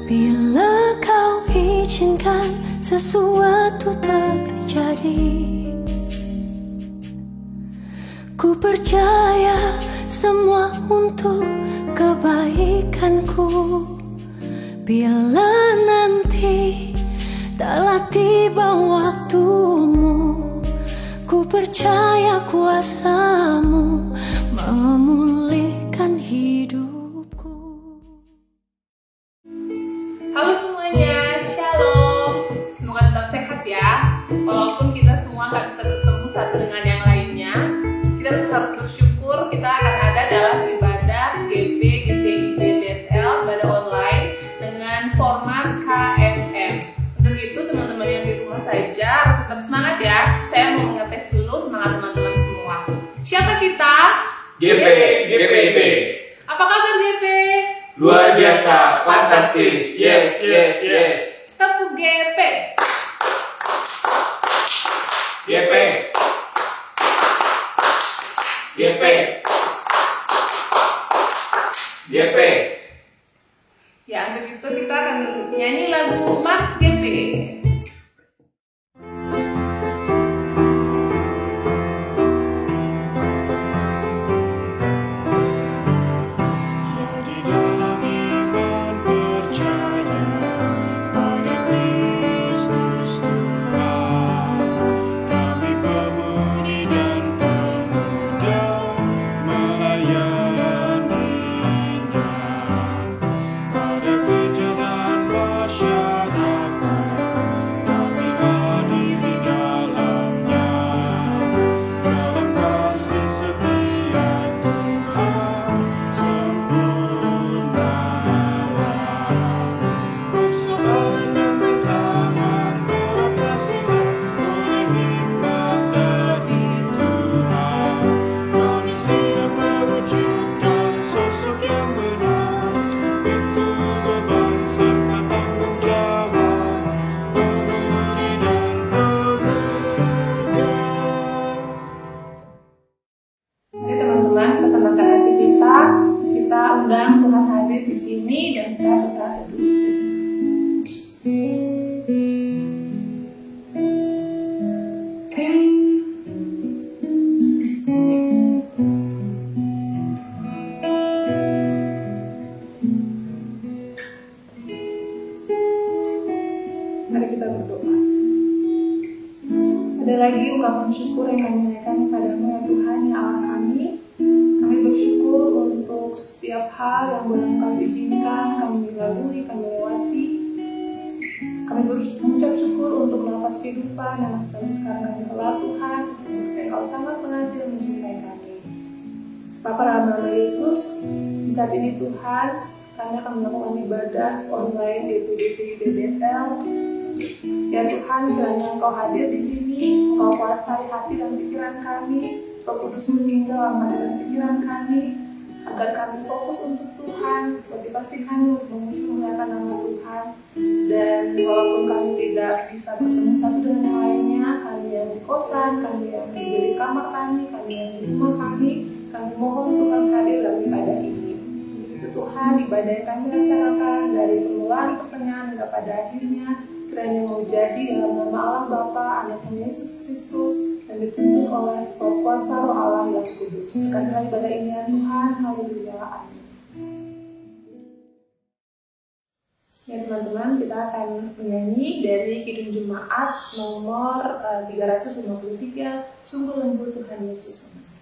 Bila kau izinkan sesuatu terjadi, ku percaya semua untuk kebaikanku. Bila nanti telah tiba waktumu, ku percaya kuasamu memulihkan hidupku. Halo semuanya, shalom. Semoga tetap sehat ya. Walaupun kita semua gak bisa ketemu satu dengan yang lainnya, kita tetap harus bersyukur kita akan ada dalam ibadah GP, GPIB, Bethel, ibadah online dengan format KFM. Untuk itu teman-teman yang di rumah saja harus tetap semangat ya. Saya mau mengetes dulu semangat teman-teman semua. Siapa kita? GP, GPIB. Apa kabar GP? Luar biasa, fantastis. Yes, yes, yes. Tepuk GP. GP. GP. GP. Ya, untuk itu kita akan nyanyi lagu Mars GP. Kita undang Tuhan hadir di sini dan kita bisa duduk saja. Mari kita berdoa. Ada lagi ungkapan syukur yang kami naikkan kepadamu ya Tuhan ya Allah kami. Kami bersyukur untuk setiap hal yang boleh Kau izinkan kami lalui, kami lewati. Kami mengucap syukur untuk nafas kehidupan yang sampai sekarang kami telah Tuhan. Untuk Kau sangat mengasihi dan mencintai kami. Bapa dalam nama Yesus, di saat ini Tuhan, kami akan melakukan ibadah online di PDP Bethel. Ya Tuhan, kiranya Engkau hadir di sini, Engkau kuasai hati dan pikiran kami. Roh Kudus meninggal dalam hati dan pikiran kami, agar kami fokus untuk Tuhan, motivasi kami untuk memuliakan nama Tuhan. Dan walaupun kami tidak bisa bertemu satu dengan yang lainnya, kami yang di kosan, kami yang di kamar kami yang di rumah kami mohon Tuhan hadir dalam ibadah ini. Untuk itu Tuhan, ibadah yang kami laksanakan dari permulaan pertengahan hingga pada akhirnya, kiranya mau jadi dalam nama Allah Bapa, Anak Yesus Kristus, dan dituntun oleh Roh Kuasa Roh Allah yang kudus. Berkatilah ibadah ini ya Tuhan, haleluya, amin. Ya teman-teman, kita akan menyanyi dari Kidung Jemaat nomor 353, Sungguh Lembut Tuhan Yesus. Tuhan Yesus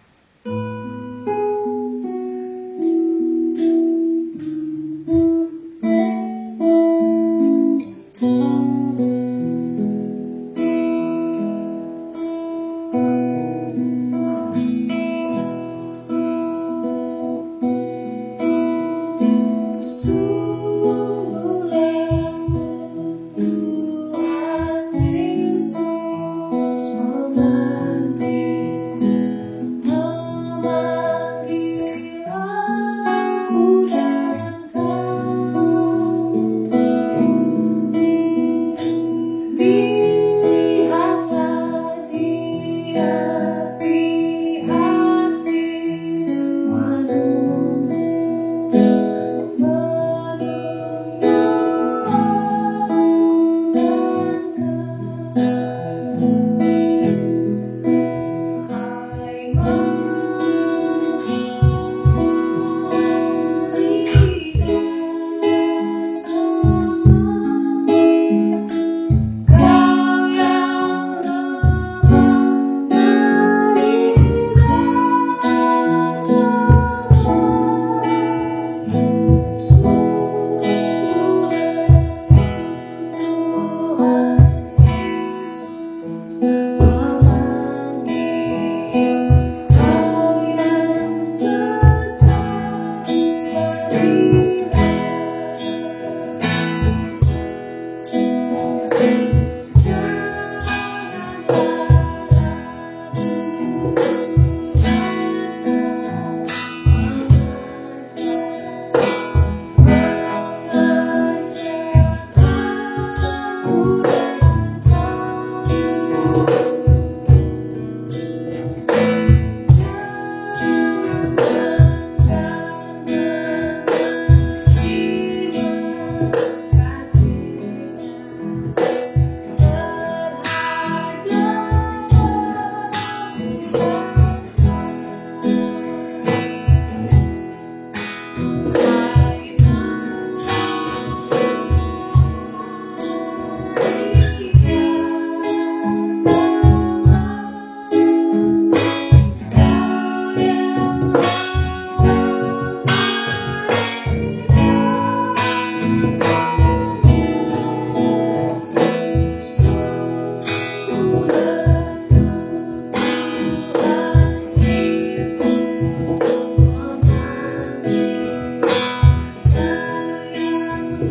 Ya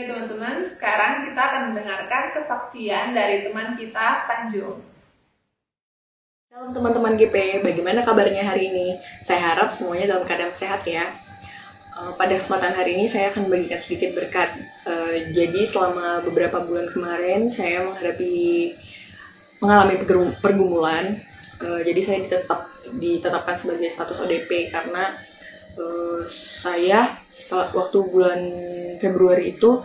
teman-teman, sekarang kita akan mendengarkan kesaksian dari teman kita, Tanjung. Shalom teman-teman GP, bagaimana kabarnya hari ini? Saya harap semuanya dalam keadaan sehat ya. Pada kesempatan hari ini saya akan membagikan sedikit berkat. Jadi selama beberapa bulan kemarin saya mengalami pergumulan. Jadi saya ditetapkan sebagai status ODP karena saya waktu bulan Februari itu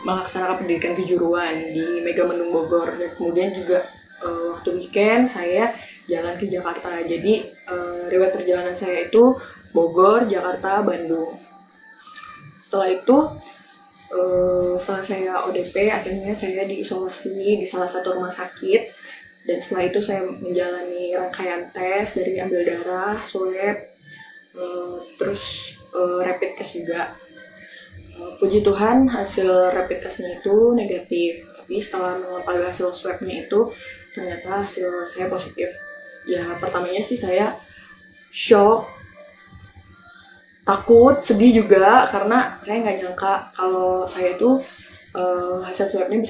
melaksanakan pendidikan kejuruan di Megamendung Bogor, dan kemudian juga waktu weekend saya jalan ke Jakarta. Jadi riwayat perjalanan saya itu Bogor, Jakarta, Bandung. Setelah itu setelah saya ODP, akhirnya saya diisolasi di salah satu rumah sakit, dan setelah itu saya menjalani rangkaian tes dari ambil darah, swab, terus rapid test juga. Puji Tuhan hasil rapid testnya itu negatif, tapi setelah mengetahui hasil swabnya itu ternyata hasil saya positif. Ya pertamanya sih saya shock, takut, sedih juga, karena saya nggak nyangka kalau saya itu hasil swabnya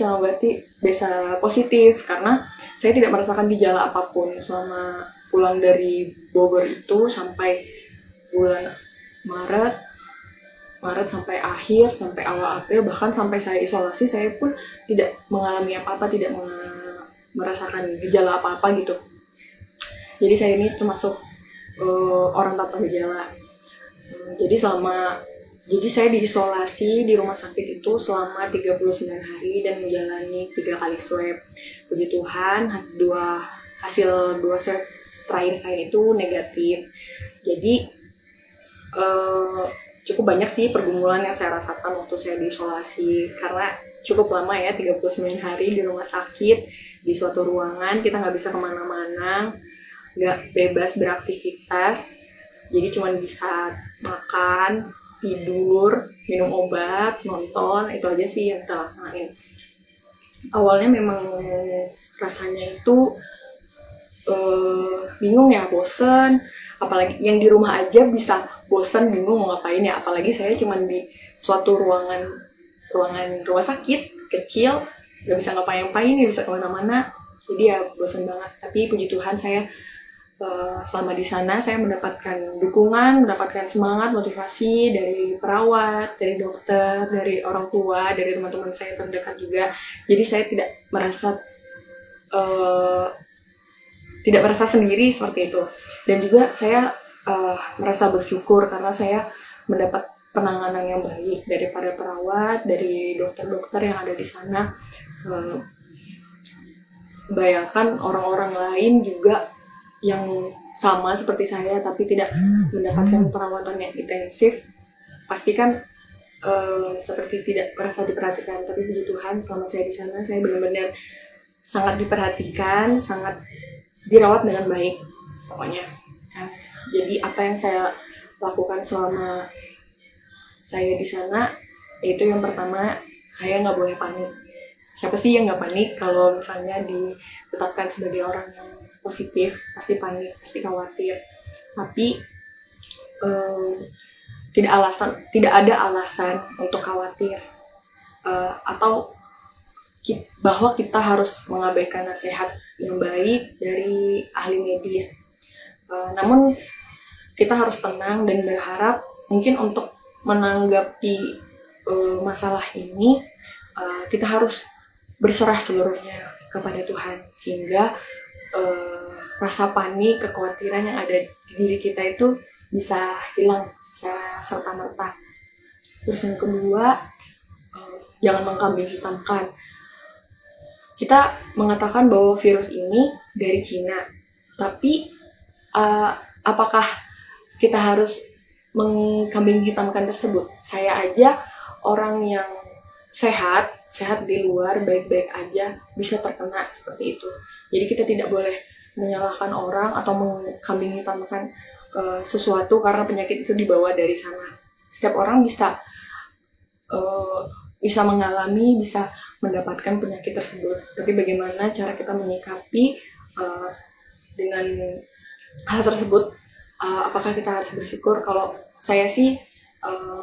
bisa positif, karena saya tidak merasakan gejala apapun selama pulang dari Bogor itu sampai bulan Maret sampai akhir, sampai awal April, bahkan sampai saya isolasi, saya pun tidak mengalami apa-apa, tidak merasakan gejala apa-apa gitu. Jadi saya ini termasuk orang tanpa gejala. Jadi saya diisolasi di rumah sakit itu selama 39 hari dan menjalani 3 kali swab. Puji Tuhan hasil 2 swab terakhir saya itu negatif. Jadi cukup banyak sih pergumulan yang saya rasakan waktu saya diisolasi, karena cukup lama ya, 39 hari di rumah sakit, di suatu ruangan, kita nggak bisa kemana-mana, nggak bebas beraktivitas, jadi cuma bisa makan, tidur, minum obat, nonton, itu aja sih yang kita laksanain. Awalnya memang rasanya itu bingung ya, bosen, apalagi yang di rumah aja bisa bosen, bingung mau ngapain ya, apalagi saya cuma di suatu ruangan rumah sakit kecil, nggak bisa ngapain-ngapain, nggak bisa kemana-mana, jadi ya bosen banget. Tapi puji Tuhan saya selama di sana saya mendapatkan dukungan, mendapatkan semangat, motivasi dari perawat, dari dokter, dari orang tua, dari teman-teman saya terdekat juga. Jadi saya tidak merasa sendiri seperti itu. Dan juga saya merasa bersyukur karena saya mendapat penanganan yang baik dari para perawat, dari dokter-dokter yang ada di sana. Bayangkan orang-orang lain juga yang sama seperti saya tapi tidak mendapatkan perawatan yang intensif, pasti kan seperti tidak merasa diperhatikan. Tapi puji Tuhan selama saya di sana saya benar-benar sangat diperhatikan, sangat dirawat dengan baik pokoknya. Jadi apa yang saya lakukan selama saya di sana, yaitu yang pertama, saya nggak boleh panik. Siapa sih yang nggak panik kalau misalnya ditetapkan sebagai orang yang positif? Pasti panik, pasti khawatir. Tapi tidak ada alasan untuk khawatir atau bahwa kita harus mengabaikan nasihat yang baik dari ahli medis. Namun kita harus tenang dan berharap mungkin untuk menanggapi masalah ini kita harus berserah seluruhnya kepada Tuhan, sehingga rasa panik, kekhawatiran yang ada di diri kita itu bisa hilang secara serta-merta. Terus yang kedua, jangan mengkambing hitamkan. Kita mengatakan bahwa virus ini dari Cina, tapi apakah kita harus mengkambing hitamkan tersebut? Saya aja orang yang sehat di luar baik-baik aja bisa terkena seperti itu. Jadi kita tidak boleh menyalahkan orang atau mengkambing hitamkan sesuatu karena penyakit itu dibawa dari sana. Setiap orang bisa bisa mengalami, bisa mendapatkan penyakit tersebut. Tapi bagaimana cara kita menyikapi dengan hal tersebut? Apakah kita harus bersyukur? Kalau saya sih,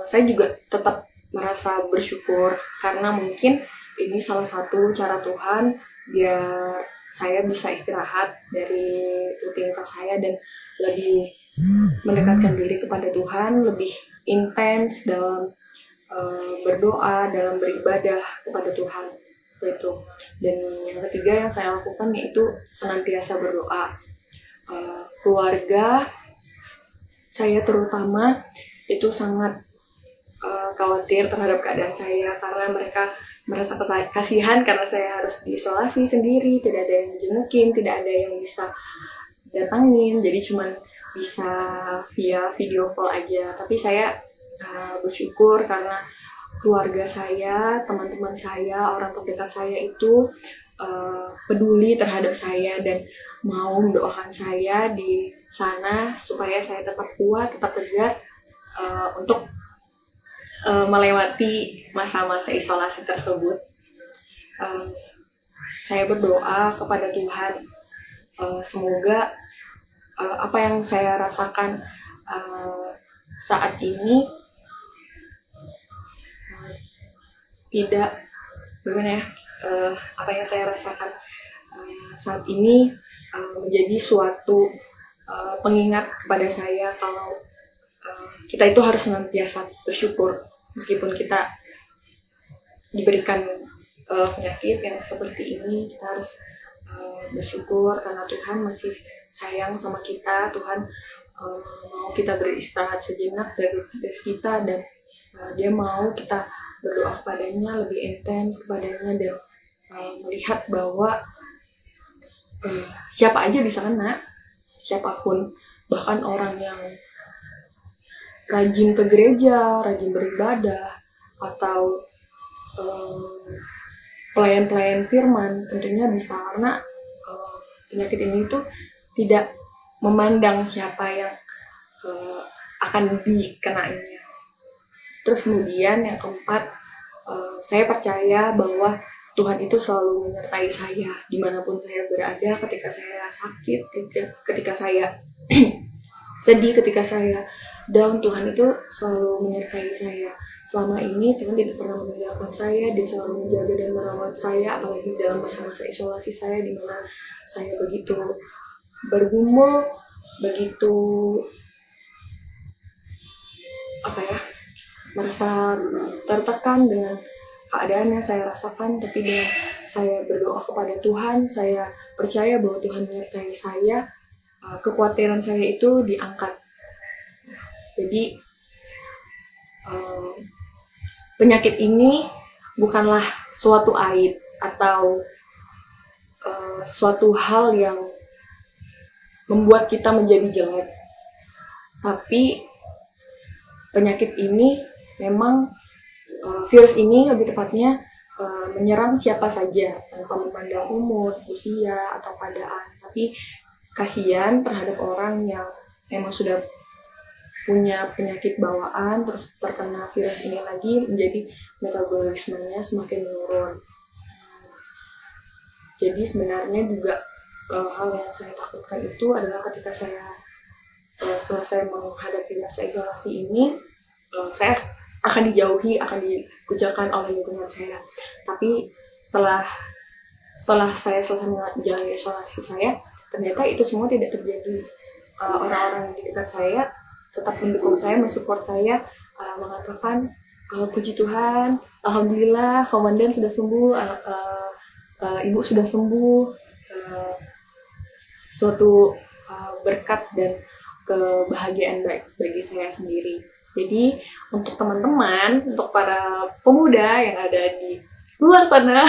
saya juga tetap merasa bersyukur karena mungkin ini salah satu cara Tuhan biar saya bisa istirahat dari rutinitas saya dan lebih mendekatkan diri kepada Tuhan, lebih intens dalam berdoa, dalam beribadah kepada Tuhan, seperti itu. Dan yang ketiga yang saya lakukan yaitu senantiasa berdoa. Keluarga saya terutama itu sangat khawatir terhadap keadaan saya karena mereka merasa kasihan karena saya harus diisolasi sendiri, tidak ada yang jengukin, tidak ada yang bisa datangin, jadi cuman bisa via video call aja. Tapi saya bersyukur karena keluarga saya, teman-teman saya, orang terdekat saya itu peduli terhadap saya dan mau mendoakan saya di sana supaya saya tetap kuat, tetap tegar untuk melewati masa-masa isolasi tersebut. Saya berdoa kepada Tuhan, semoga apa yang saya rasakan saat ini tidak bagaimana ya, apa yang saya rasakan saat ini menjadi suatu pengingat kepada saya kalau kita itu harus senantiasa bersyukur meskipun kita diberikan penyakit yang seperti ini. Kita harus bersyukur karena Tuhan masih sayang sama kita. Tuhan mau kita beristirahat sejenak dari tugas kita dan dia mau kita berdoa kepadanya lebih intens kepadanya dan melihat bahwa siapa aja bisa kena, siapapun, bahkan orang yang rajin ke gereja, rajin beribadah, atau pelayan-pelayan firman tentunya bisa, karena penyakit ini tuh tidak memandang siapa yang akan dikenainya. Terus kemudian yang keempat, saya percaya bahwa Tuhan itu selalu menyertai saya dimanapun saya berada, ketika saya sakit, ketika saya sedih, ketika saya down, Tuhan itu selalu menyertai saya. Selama ini Tuhan tidak pernah meninggalkan saya, dia selalu menjaga dan merawat saya, apalagi dalam masa-masa isolasi saya di mana saya begitu bergumul, begitu merasa tertekan dengan keadaan yang saya rasakan. Tapi dengan saya berdoa kepada Tuhan, saya percaya bahwa Tuhan menyertai saya, kekhawatiran saya itu diangkat. Jadi penyakit ini bukanlah suatu aib atau suatu hal yang membuat kita menjadi jelek, tapi penyakit ini memang virus ini lebih tepatnya menyerang siapa saja tanpa memandang umur, usia, atau keadaan. Tapi kasihan terhadap orang yang memang sudah punya penyakit bawaan terus terkena virus ini lagi, menjadi metabolismenya semakin menurun. Jadi sebenarnya juga hal yang saya takutkan itu adalah ketika saya selesai menghadapi masa isolasi ini, saya akan dijauhi, akan dikucilkan oleh lingkungan saya. Tapi setelah saya selesai menjalani isolasi saya, ternyata itu semua tidak terjadi. Orang-orang di dekat saya tetap mendukung saya, mensupport saya, mengatakan puji Tuhan, alhamdulillah komandan sudah sembuh, ibu sudah sembuh. Suatu berkat dan kebahagiaan bagi saya sendiri. Jadi untuk teman-teman, untuk para pemuda yang ada di luar sana,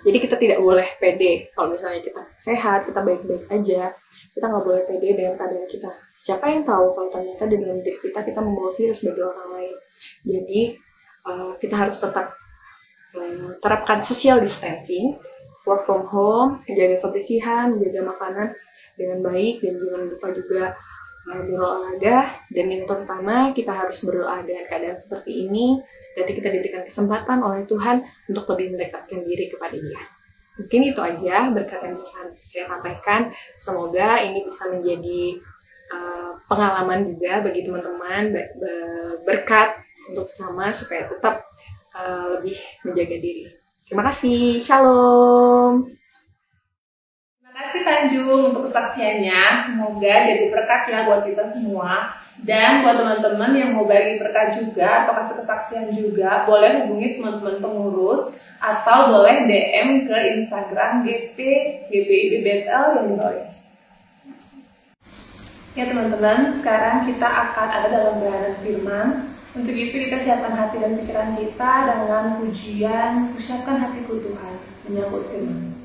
jadi kita tidak boleh pede. Kalau misalnya kita sehat, kita baik-baik aja, kita nggak boleh pede dengan keadaan kita. Siapa yang tahu kalau ternyata di dalam diri kita membawa virus bagi orang lain. Jadi kita harus tetap terapkan social distancing, work from home, menjaga kebersihan, menjaga makanan dengan baik, dan jangan lupa juga berolahraga, dan yang terutama kita harus berdoa dengan keadaan seperti ini. Berarti kita diberikan kesempatan oleh Tuhan untuk lebih mendekatkan diri kepada Dia. Mungkin itu aja berkat yang bisa saya sampaikan. Semoga ini bisa menjadi pengalaman juga bagi teman-teman, berkat untuk sama supaya tetap lebih menjaga diri. Terima kasih. Shalom. Terima kasih Tanjung untuk kesaksiannya. Semoga jadi berkat ya buat kita semua. Dan buat teman-teman yang mau bagi berkat juga atau kasih kesaksian juga, boleh hubungi teman-teman pengurus atau boleh DM ke Instagram GPIB Betel yang di bawah. Ya teman-teman, sekarang kita akan ada dalam belahan firman. Untuk itu kita siapkan hati dan pikiran kita dengan pujian, "Kusiapkan hatiku Tuhan," menyambut firman.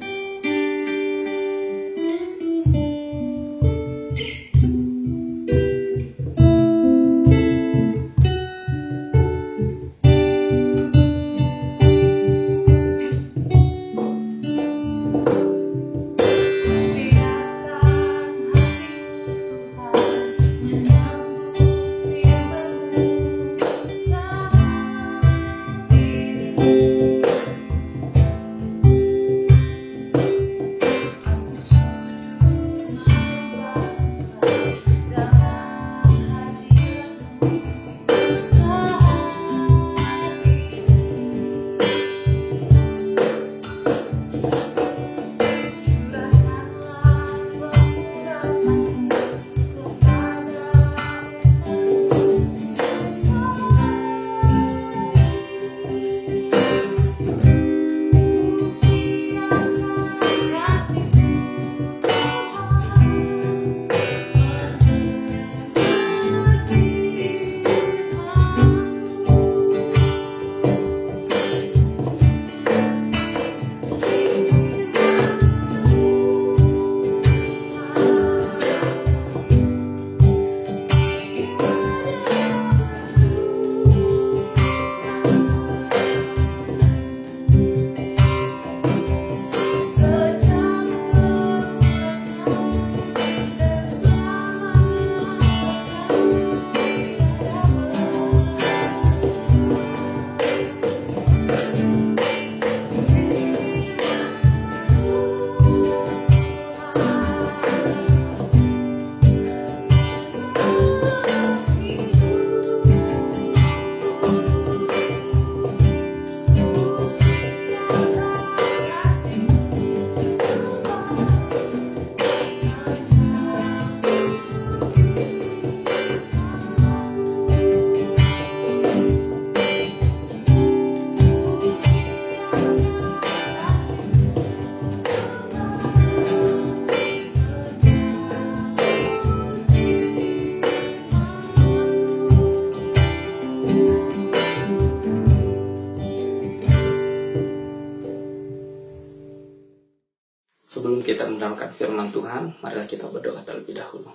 Sebelum kita mendengarkan firman Tuhan, mari kita berdoa terlebih dahulu.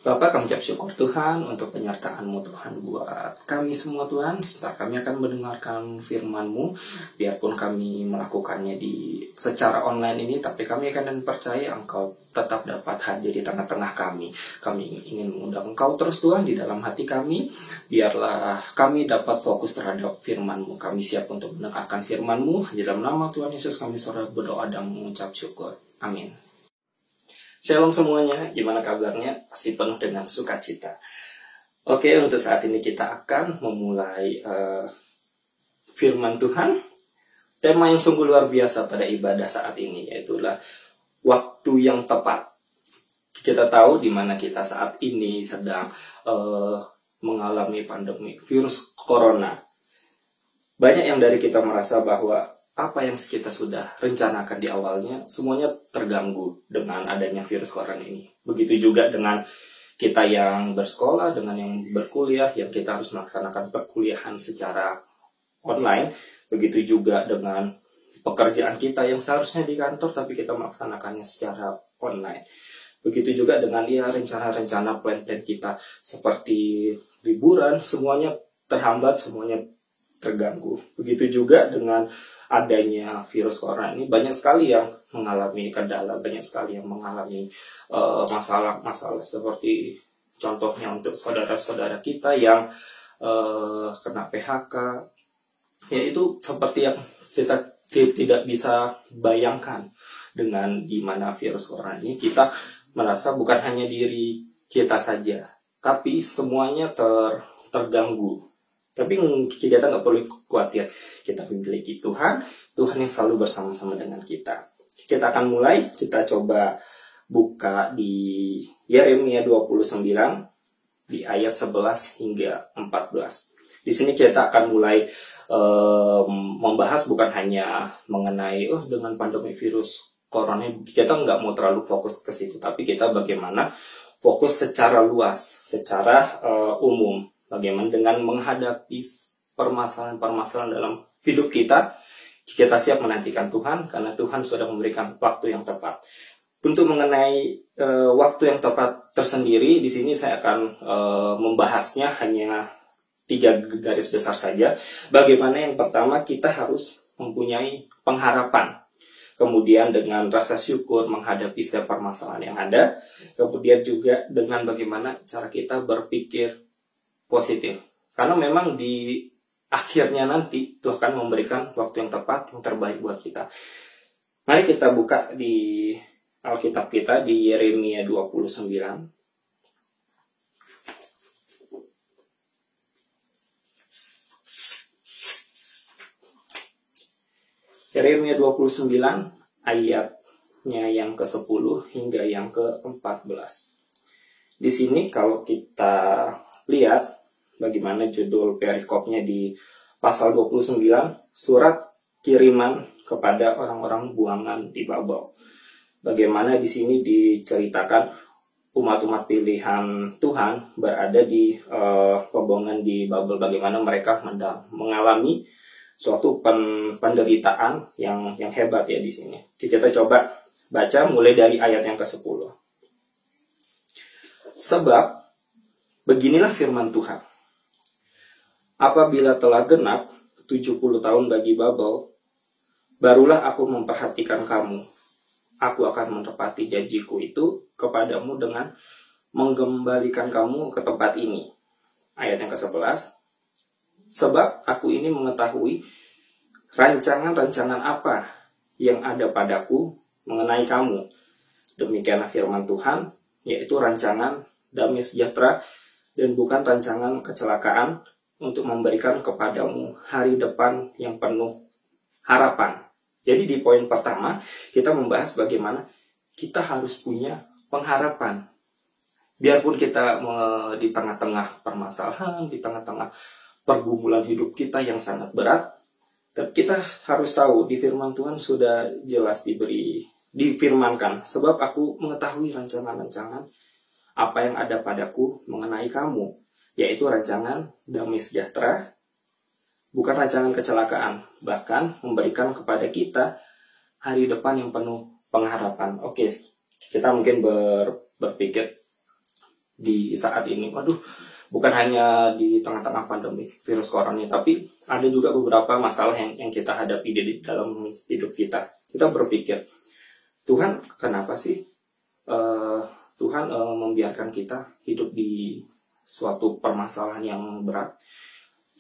Bapa, kami ucap syukur Tuhan untuk penyertaan-Mu Tuhan buat kami semua Tuhan. Sebentar kami akan mendengarkan firman-Mu, biarpun kami melakukannya secara online ini, tapi kami akan percaya Engkau tetap dapat hadir di tengah-tengah kami. Kami ingin mengundang Engkau terus Tuhan di dalam hati kami. Biarlah kami dapat fokus terhadap firman-Mu. Kami siap untuk mendengarkan firman-Mu. Di dalam nama Tuhan Yesus kami berdoa dan mengucap syukur. Amin. Shalom semuanya, gimana kabarnya? Pasti penuh dengan sukacita. Oke, untuk saat ini kita akan memulai firman Tuhan. Tema yang sungguh luar biasa pada ibadah saat ini, yaitulah waktu yang tepat. Kita tahu di mana kita saat ini sedang mengalami pandemi virus corona. Banyak yang dari kita merasa bahwa apa yang kita sudah rencanakan di awalnya, semuanya terganggu dengan adanya virus corona ini. Begitu juga dengan kita yang bersekolah, dengan yang berkuliah, yang kita harus melaksanakan perkuliahan secara online. Begitu juga dengan pekerjaan kita yang seharusnya di kantor, tapi kita melaksanakannya secara online. Begitu juga dengan rencana-rencana plan-plan kita seperti liburan, semuanya terhambat, semuanya terganggu. Begitu juga dengan adanya virus corona ini, banyak sekali yang mengalami kendala, banyak sekali yang mengalami masalah-masalah seperti Contohnya untuk saudara-saudara kita yang kena PHK, ya itu seperti yang kita tidak bisa bayangkan. Dengan gimana virus corona ini, kita merasa bukan hanya diri kita saja, tapi semuanya terganggu. Tapi kita nggak perlu khawatir, kita memiliki Tuhan yang selalu bersama-sama dengan kita. Kita akan mulai, kita coba buka di Yeremia 29 di ayat 11 hingga 14. Di sini kita akan mulai membahas bukan hanya mengenai dengan pandemi virus corona, kita nggak mau terlalu fokus ke situ, tapi kita bagaimana fokus secara luas, secara umum, bagaimana dengan menghadapi permasalahan-permasalahan dalam hidup kita siap menantikan Tuhan, karena Tuhan sudah memberikan waktu yang tepat. Untuk mengenai waktu yang tepat tersendiri, di sini saya akan membahasnya hanya 3 garis besar saja. Bagaimana yang pertama, kita harus mempunyai pengharapan. Kemudian dengan rasa syukur menghadapi setiap permasalahan yang ada. Kemudian juga dengan bagaimana cara kita berpikir positif. Karena memang di akhirnya nanti Tuhan akan memberikan waktu yang tepat, yang terbaik buat kita. Mari kita buka di Alkitab kita di Yeremia 29. Yeremia 29 ayatnya yang ke-10 hingga yang ke-14. Di sini kalau kita lihat bagaimana judul perikopnya di pasal 29, surat kiriman kepada orang-orang buangan di Babel. Bagaimana di sini diceritakan umat-umat pilihan Tuhan berada di kebongan di Babel, bagaimana mereka mengalami suatu penderitaan yang hebat ya di sini. Kita coba baca mulai dari ayat yang ke-10. Sebab beginilah firman Tuhan. Apabila telah genap 70 tahun bagi Babel, barulah aku memperhatikan kamu. Aku akan menepati janjiku itu kepadamu dengan mengembalikan kamu ke tempat ini. Ayat yang ke-11. Sebab aku ini mengetahui rancangan-rancangan apa yang ada padaku mengenai kamu. Demikianlah firman Tuhan, yaitu rancangan damai sejahtera dan bukan rancangan kecelakaan, untuk memberikan kepadamu hari depan yang penuh harapan. Jadi di poin pertama, kita membahas bagaimana kita harus punya pengharapan. Biarpun kita di tengah-tengah permasalahan, di tengah-tengah pergumulan hidup kita yang sangat berat, tapi kita harus tahu di firman Tuhan sudah jelas difirmankan, sebab aku mengetahui rancangan-rancangan apa yang ada padaku mengenai kamu, yaitu rancangan damai sejahtera, bukan rancangan kecelakaan, bahkan memberikan kepada kita hari depan yang penuh pengharapan. Oke, kita mungkin berpikir di saat ini, bukan hanya di tengah-tengah pandemi virus corona, tapi ada juga beberapa masalah yang kita hadapi di dalam hidup kita. Kita berpikir, Tuhan kenapa sih Tuhan membiarkan kita hidup di suatu permasalahan yang berat,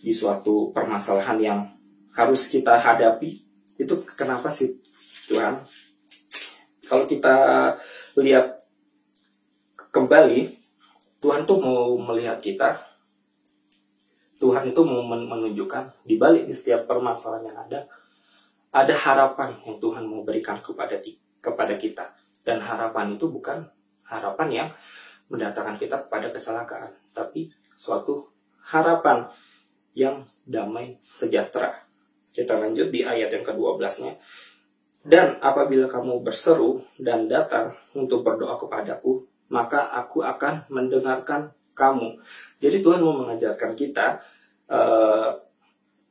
di suatu permasalahan yang harus kita hadapi? Itu kenapa sih Tuhan? Kalau kita lihat kembali, Tuhan tuh mau melihat kita. Tuhan itu mau menunjukkan di balik di setiap permasalahan yang ada harapan yang Tuhan mau berikan kepada kita. Dan harapan itu bukan harapan yang mendatangkan kita kepada kecelakaan, tapi suatu harapan yang damai sejahtera. Kita lanjut di ayat yang ke-12-nya. Dan apabila kamu berseru dan datang untuk berdoa kepadaku, maka aku akan mendengarkan kamu. Jadi Tuhan mau mengajarkan kita,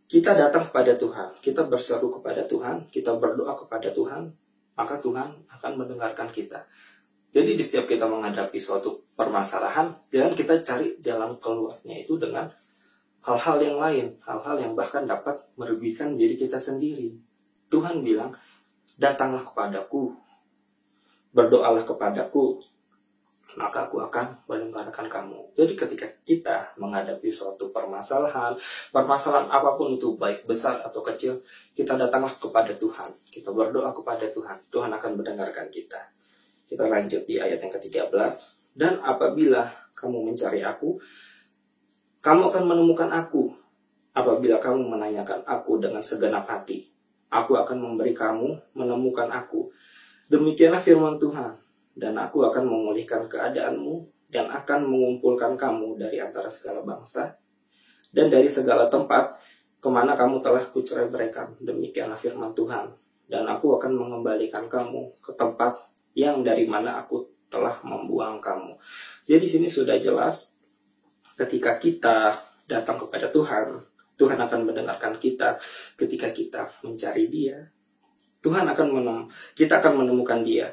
kita datang kepada Tuhan, kita berseru kepada Tuhan, kita berdoa kepada Tuhan, maka Tuhan akan mendengarkan kita. Jadi di setiap kita menghadapi suatu permasalahan, jangan kita cari jalan keluarnya itu dengan hal-hal yang lain, hal-hal yang bahkan dapat merugikan diri kita sendiri. Tuhan bilang, datanglah kepadaku, berdoalah kepadaku, maka aku akan mendengarkan kamu. Jadi ketika kita menghadapi suatu permasalahan apapun itu, baik besar atau kecil, kita datanglah kepada Tuhan. Kita berdoa kepada Tuhan. Tuhan akan mendengarkan kita. Kita lanjut di ayat yang ke-13. Dan apabila kamu mencari aku, kamu akan menemukan aku. Apabila kamu menanyakan aku dengan segenap hati, aku akan memberi kamu menemukan aku. Demikianlah firman Tuhan. Dan aku akan memulihkan keadaanmu dan akan mengumpulkan kamu dari antara segala bangsa dan dari segala tempat kemana kamu telah kucerai-beraikan. Demikianlah firman Tuhan. Dan aku akan mengembalikan kamu ke tempat yang dari mana aku telah membuang kamu. Jadi sini sudah jelas, ketika kita datang kepada Tuhan, Tuhan akan mendengarkan kita. Ketika kita mencari Dia, kita akan menemukan Dia.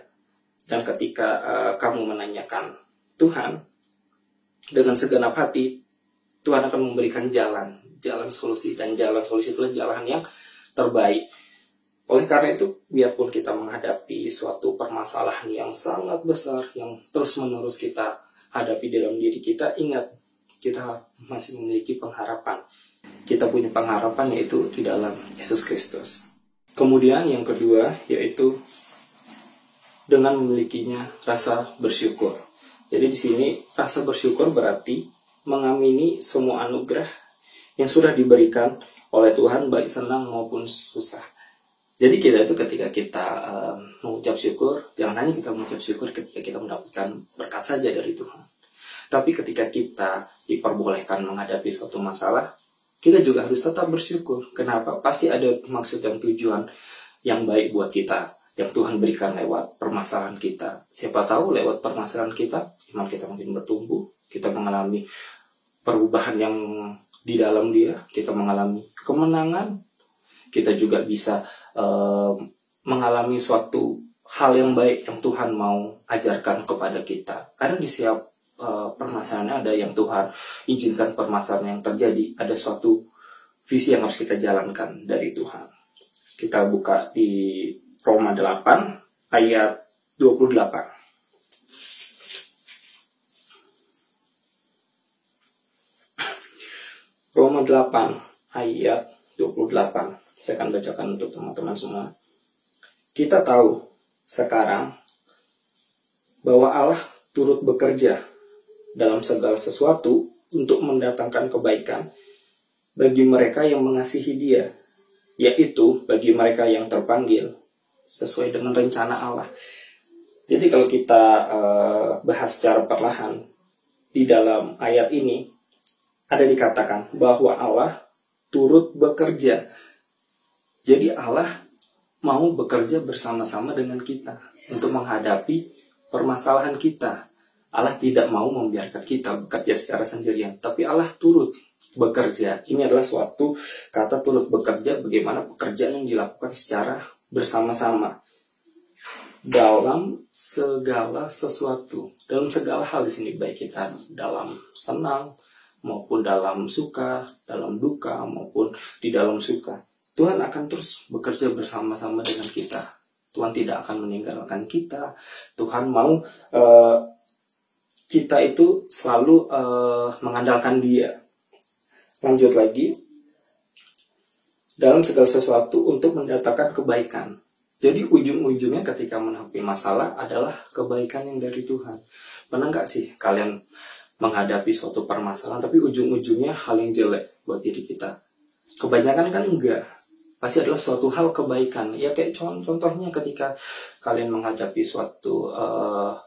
Dan ketika kamu menanyakan Tuhan dengan segenap hati, Tuhan akan memberikan jalan solusi. Dan jalan solusi itulah jalan yang terbaik. Oleh karena itu, biarpun kita menghadapi suatu permasalahan yang sangat besar, yang terus-menerus kita hadapi dalam diri kita, ingat, kita masih memiliki pengharapan. Kita punya pengharapan, yaitu di dalam Yesus Kristus. Kemudian yang kedua, yaitu dengan memilikinya rasa bersyukur. Jadi di sini rasa bersyukur berarti mengamini semua anugerah yang sudah diberikan oleh Tuhan, baik senang maupun susah. Jadi kita itu ketika kita mengucap syukur, jangan hanya kita mengucap syukur ketika kita mendapatkan berkat saja dari Tuhan. Tapi ketika kita diperbolehkan menghadapi suatu masalah, kita juga harus tetap bersyukur. Kenapa? Pasti ada maksud dan tujuan yang baik buat kita, yang Tuhan berikan lewat permasalahan kita. Siapa tahu lewat permasalahan kita, iman kita mungkin bertumbuh, kita mengalami perubahan yang di dalam Dia, kita mengalami kemenangan, kita juga bisa mengalami suatu hal yang baik yang Tuhan mau ajarkan kepada kita. Karena di setiap permasalahan ada yang Tuhan izinkan permasalahan yang terjadi, ada suatu visi yang harus kita jalankan dari Tuhan. Kita buka di Roma 8 ayat 28. Roma 8 ayat 28. Saya akan bacakan untuk teman-teman semua. Kita tahu sekarang bahwa Allah turut bekerja dalam segala sesuatu untuk mendatangkan kebaikan bagi mereka yang mengasihi Dia, yaitu bagi mereka yang terpanggil sesuai dengan rencana Allah. Jadi kalau kita bahas secara perlahan, di dalam ayat ini ada dikatakan bahwa Allah turut bekerja. Jadi Allah mau bekerja bersama-sama dengan kita untuk menghadapi permasalahan kita. Allah tidak mau membiarkan kita bekerja secara sendirian, tapi Allah turut bekerja. Ini adalah suatu kata turut bekerja, bagaimana pekerjaan yang dilakukan secara bersama-sama dalam segala sesuatu, dalam segala hal di sini, baik kita dalam senang maupun dalam suka, dalam duka maupun di dalam suka. Tuhan akan terus bekerja bersama-sama dengan kita. Tuhan tidak akan meninggalkan kita. Tuhan mau kita itu selalu mengandalkan Dia. Lanjut lagi, dalam segala sesuatu untuk mendatangkan kebaikan. Jadi ujung-ujungnya ketika menghadapi masalah adalah kebaikan yang dari Tuhan. Pernah nggak sih kalian menghadapi suatu permasalahan tapi ujung-ujungnya hal yang jelek buat diri kita? Kebanyakan kan enggak. Pasti adalah suatu hal kebaikan. Ya kayak contohnya ketika kalian menghadapi suatu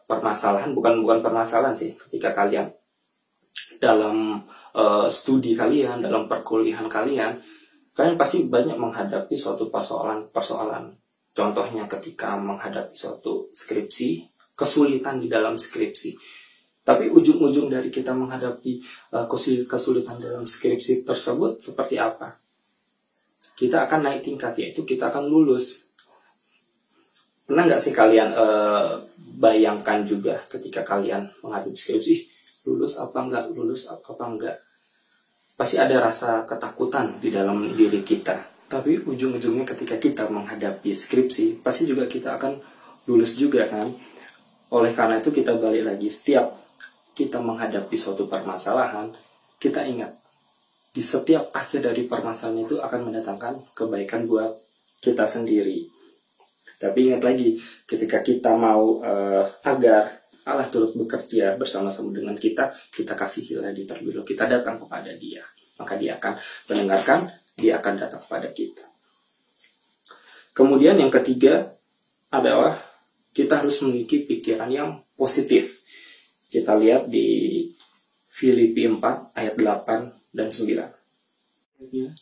permasalahan, bukan permasalahan sih, ketika kalian dalam studi kalian, dalam perkuliahan kalian pasti banyak menghadapi suatu persoalan. Contohnya ketika menghadapi suatu skripsi, kesulitan di dalam skripsi. Tapi ujung-ujung dari kita menghadapi kesulitan dalam skripsi tersebut seperti apa? Kita akan naik tingkat, yaitu kita akan lulus. Pernah nggak sih kalian bayangkan juga ketika kalian menghadapi skripsi, lulus apa enggak? Pasti ada rasa ketakutan di dalam diri kita. Tapi ujung-ujungnya ketika kita menghadapi skripsi, pasti juga kita akan lulus juga kan. Oleh karena itu kita balik lagi, setiap kita menghadapi suatu permasalahan, kita ingat, di setiap akhir dari permasalahan itu akan mendatangkan kebaikan buat kita sendiri. Tapi ingat lagi, ketika kita mau agar Allah turut bekerja bersama-sama dengan kita kasihilah dia terlebih dahulu, kita datang kepada dia, maka dia akan mendengarkan, dia akan datang kepada kita. Kemudian yang ketiga adalah kita harus memiliki pikiran yang positif. Kita lihat di Filipi 4 ayat 8 dan 9.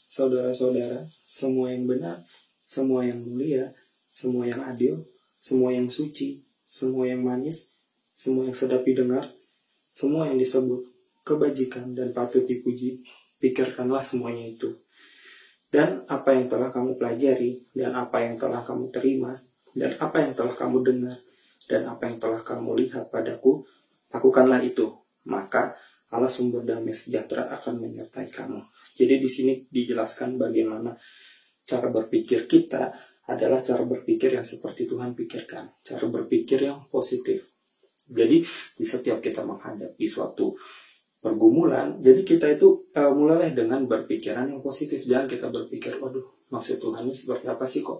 Saudara-saudara, semua yang benar, semua yang mulia, semua yang adil, semua yang suci, semua yang manis, semua yang sedap didengar, semua yang disebut kebajikan dan patut dipuji, pikirkanlah semuanya itu. Dan apa yang telah kamu pelajari, dan apa yang telah kamu terima, dan apa yang telah kamu dengar, dan apa yang telah kamu lihat padaku, lakukanlah itu. Maka Allah sumber damai sejahtera akan menyertai kamu. Jadi di sini dijelaskan bagaimana cara berpikir kita adalah cara berpikir yang seperti Tuhan pikirkan, cara berpikir yang positif. Jadi di setiap kita menghadapi suatu pergumulan, jadi kita itu mulailah dengan berpikiran yang positif. Jangan kita berpikir, waduh, maksud Tuhan ini seperti apa sih kok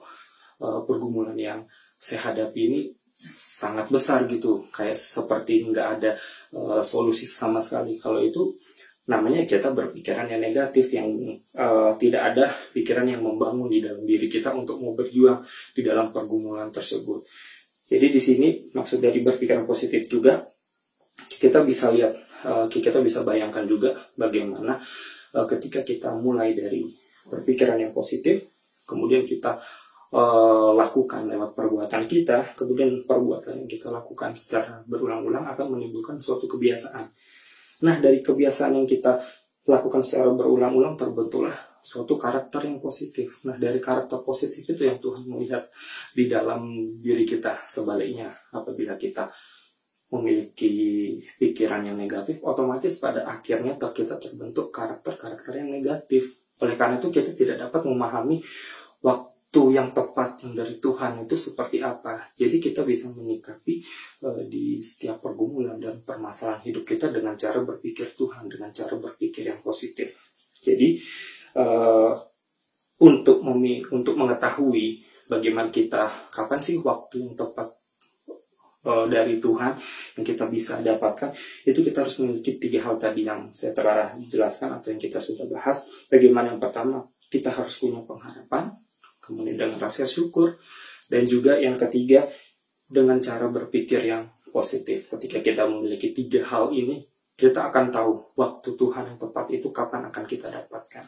pergumulan yang saya hadapi ini sangat besar gitu, kayak seperti nggak ada solusi sama sekali. Kalau itu namanya kita berpikiran yang negatif, yang tidak ada pikiran yang membangun di dalam diri kita untuk mau berjuang di dalam pergumulan tersebut. Jadi di sini maksud dari berpikiran positif juga, kita bisa lihat, kita bisa bayangkan juga bagaimana ketika kita mulai dari berpikiran yang positif, kemudian kita lakukan lewat perbuatan kita, kemudian perbuatan yang kita lakukan secara berulang-ulang akan menimbulkan suatu kebiasaan. Nah, dari kebiasaan yang kita lakukan secara berulang-ulang terbentuklah suatu karakter yang positif. Nah, dari karakter positif itu yang Tuhan melihat di dalam diri kita. Sebaliknya, apabila kita memiliki pikiran yang negatif, otomatis pada akhirnya kita terbentuk karakter-karakter yang negatif. Oleh karena itu kita tidak dapat memahami waktu yang tepat yang dari Tuhan itu seperti apa. Jadi kita bisa menyikapi di setiap pergumulan dan permasalahan hidup kita dengan cara berpikir Tuhan, dengan cara berpikir yang positif. Jadi untuk mengetahui bagaimana kapan sih waktu yang tepat dari Tuhan yang kita bisa dapatkan, itu kita harus memiliki 3 hal tadi yang saya telah jelaskan atau yang kita sudah bahas. Bagaimana yang pertama, kita harus punya pengharapan, kemudian dengan rasa syukur, dan juga yang ketiga dengan cara berpikir yang positif. Ketika kita memiliki 3 hal ini, kita akan tahu waktu Tuhan yang tepat itu kapan akan kita dapatkan.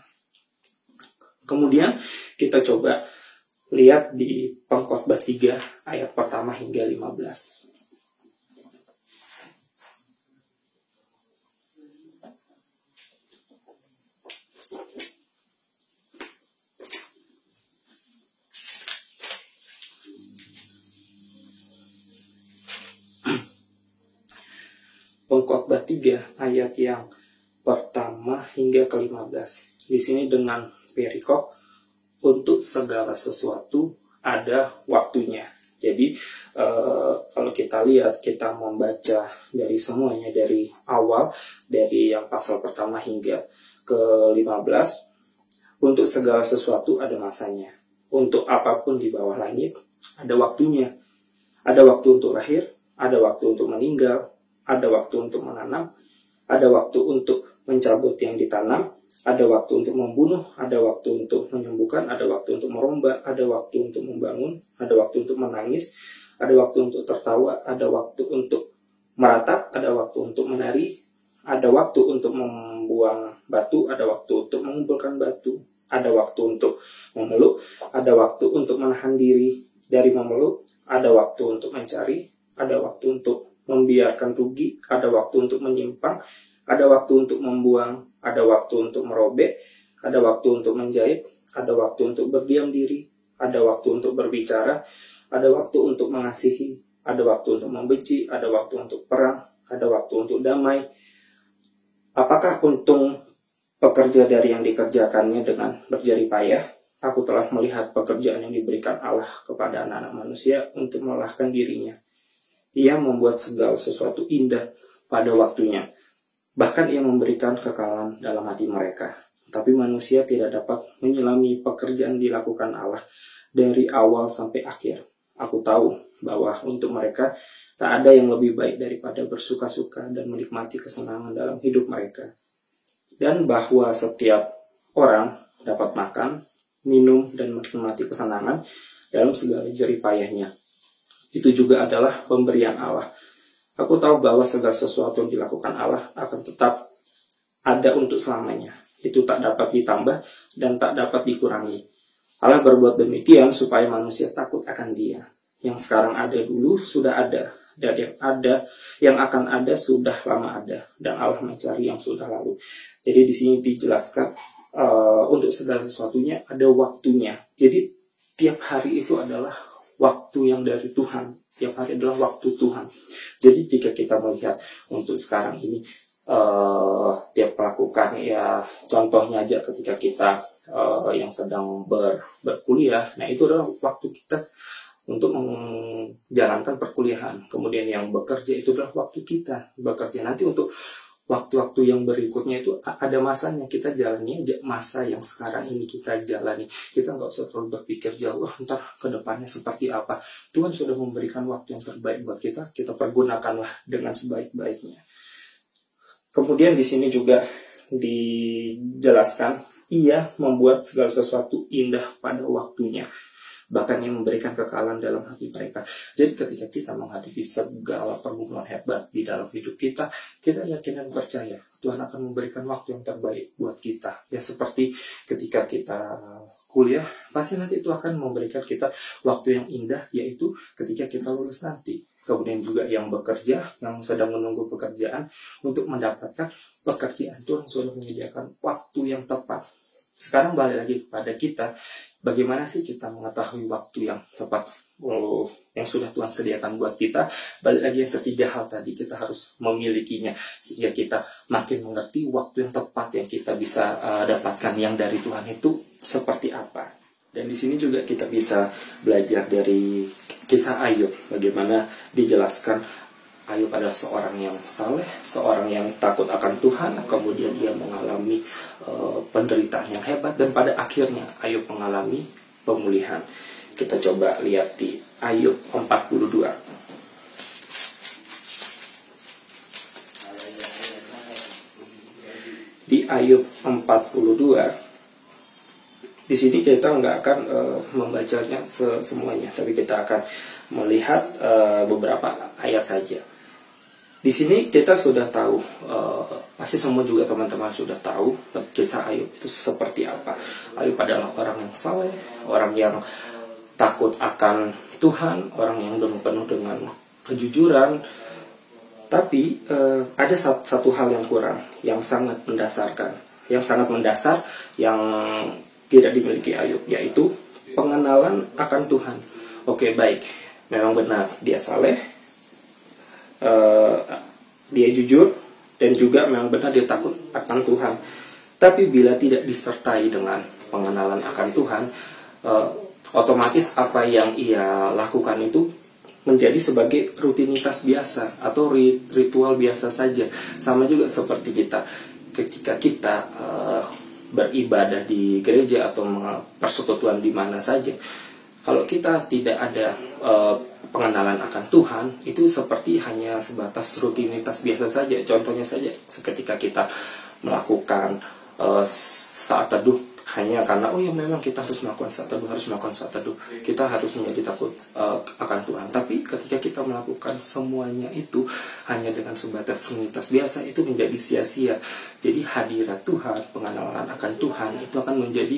Kemudian kita coba lihat di Pengkhotbah 3 ayat pertama hingga 15. Pengkhotbah 3 ayat yang pertama hingga ke-15. Di sini dengan perikop, untuk segala sesuatu ada waktunya. Jadi kalau kita lihat, kita membaca dari semuanya, dari awal, dari yang pasal pertama hingga ke-15, untuk segala sesuatu ada masanya. Untuk apapun di bawah langit ada waktunya. Ada waktu untuk lahir, ada waktu untuk meninggal, ada waktu untuk menanam, ada waktu untuk mencabut yang ditanam, ada waktu untuk membunuh, ada waktu untuk menyembuhkan, ada waktu untuk merombak, ada waktu untuk membangun, ada waktu untuk menangis, ada waktu untuk tertawa, ada waktu untuk meratap, ada waktu untuk menari, ada waktu untuk membuang batu, ada waktu untuk mengumpulkan batu, ada waktu untuk memeluk, ada waktu untuk menahan diri dari memeluk, ada waktu untuk mencari, ada waktu untuk membiarkan rugi, ada waktu untuk menyimpang, ada waktu untuk membuang, ada waktu untuk merobek, ada waktu untuk menjahit, ada waktu untuk berdiam diri, ada waktu untuk berbicara, ada waktu untuk mengasihi, ada waktu untuk membenci, ada waktu untuk perang, ada waktu untuk damai. Apakah untung pekerja dari yang dikerjakannya dengan berjerih payah? Aku telah melihat pekerjaan yang diberikan Allah kepada anak-anak manusia untuk melelahkan dirinya. Ia membuat segala sesuatu indah pada waktunya. Bahkan ia memberikan kekalahan dalam hati mereka. Tapi manusia tidak dapat menyelami pekerjaan dilakukan Allah dari awal sampai akhir. Aku tahu bahwa untuk mereka tak ada yang lebih baik daripada bersuka-suka dan menikmati kesenangan dalam hidup mereka. Dan bahwa setiap orang dapat makan, minum, dan menikmati kesenangan dalam segala jerih payahnya. Itu juga adalah pemberian Allah. Aku tahu bahwa segala sesuatu yang dilakukan Allah akan tetap ada untuk selamanya. Itu tak dapat ditambah dan tak dapat dikurangi. Allah berbuat demikian supaya manusia takut akan Dia. Yang sekarang ada dulu sudah ada, dan yang akan ada sudah lama ada, dan Allah mencari yang sudah lalu. Jadi di sini dijelaskan untuk segala sesuatunya ada waktunya. Jadi tiap hari itu adalah waktu yang dari Tuhan. Tiap hari adalah waktu Tuhan. Jadi jika kita melihat untuk sekarang ini tiap melakukan, ya contohnya aja ketika kita yang sedang berkuliah, nah itu adalah waktu kita untuk menjalankan perkuliahan. Kemudian yang bekerja itu adalah waktu kita bekerja. Nanti untuk waktu-waktu yang berikutnya itu ada masanya, kita jalani aja masa yang sekarang ini kita jalani. Kita nggak usah terlalu berpikir jauh, ntar ke depannya seperti apa. Tuhan sudah memberikan waktu yang terbaik buat kita pergunakanlah dengan sebaik-baiknya. Kemudian di sini juga dijelaskan, Ia membuat segala sesuatu indah pada waktunya. Bahkan yang memberikan kekalahan dalam hati mereka. Jadi ketika kita menghadapi segala pergumulan hebat di dalam hidup kita, kita yakin dan percaya Tuhan akan memberikan waktu yang terbaik buat kita. Ya seperti ketika kita kuliah, pasti nanti itu akan memberikan kita waktu yang indah, yaitu ketika kita lulus nanti. Kemudian juga yang bekerja, yang sedang menunggu pekerjaan, untuk mendapatkan pekerjaan, Tuhan sudah menyediakan waktu yang tepat. Sekarang balik lagi kepada kita, bagaimana sih kita mengetahui waktu yang tepat yang sudah Tuhan sediakan buat kita? Balik lagi yang ketiga hal tadi, kita harus memilikinya sehingga kita makin mengerti waktu yang tepat yang kita bisa dapatkan yang dari Tuhan itu seperti apa. Dan di sini juga kita bisa belajar dari kisah Ayub, bagaimana dijelaskan Ayub adalah seorang yang saleh, seorang yang takut akan Tuhan, kemudian dia mengalami penderitaan yang hebat, dan pada akhirnya Ayub mengalami pemulihan. Kita coba lihat di Ayub 42. Di Ayub 42, di sini kita nggak akan membacanya semuanya, tapi kita akan melihat beberapa ayat saja. Di sini kita sudah tahu, pasti semua juga teman-teman sudah tahu kisah Ayub itu seperti apa. Ayub adalah orang yang saleh, orang yang takut akan Tuhan, orang yang penuh dengan kejujuran. Tapi ada satu hal yang kurang, yang sangat mendasarkan, yang sangat mendasar, yang tidak dimiliki Ayub, yaitu pengenalan akan Tuhan. Oke, baik, memang benar dia saleh, dia jujur, dan juga memang benar dia takut akan Tuhan. Tapi bila tidak disertai dengan pengenalan akan Tuhan, otomatis apa yang ia lakukan itu menjadi sebagai rutinitas biasa atau ritual biasa saja. Sama juga seperti kita ketika kita beribadah di gereja atau persekutuan di mana saja. Kalau kita tidak ada pengenalan akan Tuhan, itu seperti hanya sebatas rutinitas biasa saja. Contohnya saja ketika kita melakukan saat teduh hanya karena memang kita harus melakukan saat teduh, kita harus menjadi takut akan Tuhan. Tapi ketika kita melakukan semuanya itu hanya dengan sebatas rutinitas biasa, itu menjadi sia-sia. Jadi hadirat Tuhan, pengenalan akan Tuhan itu akan menjadi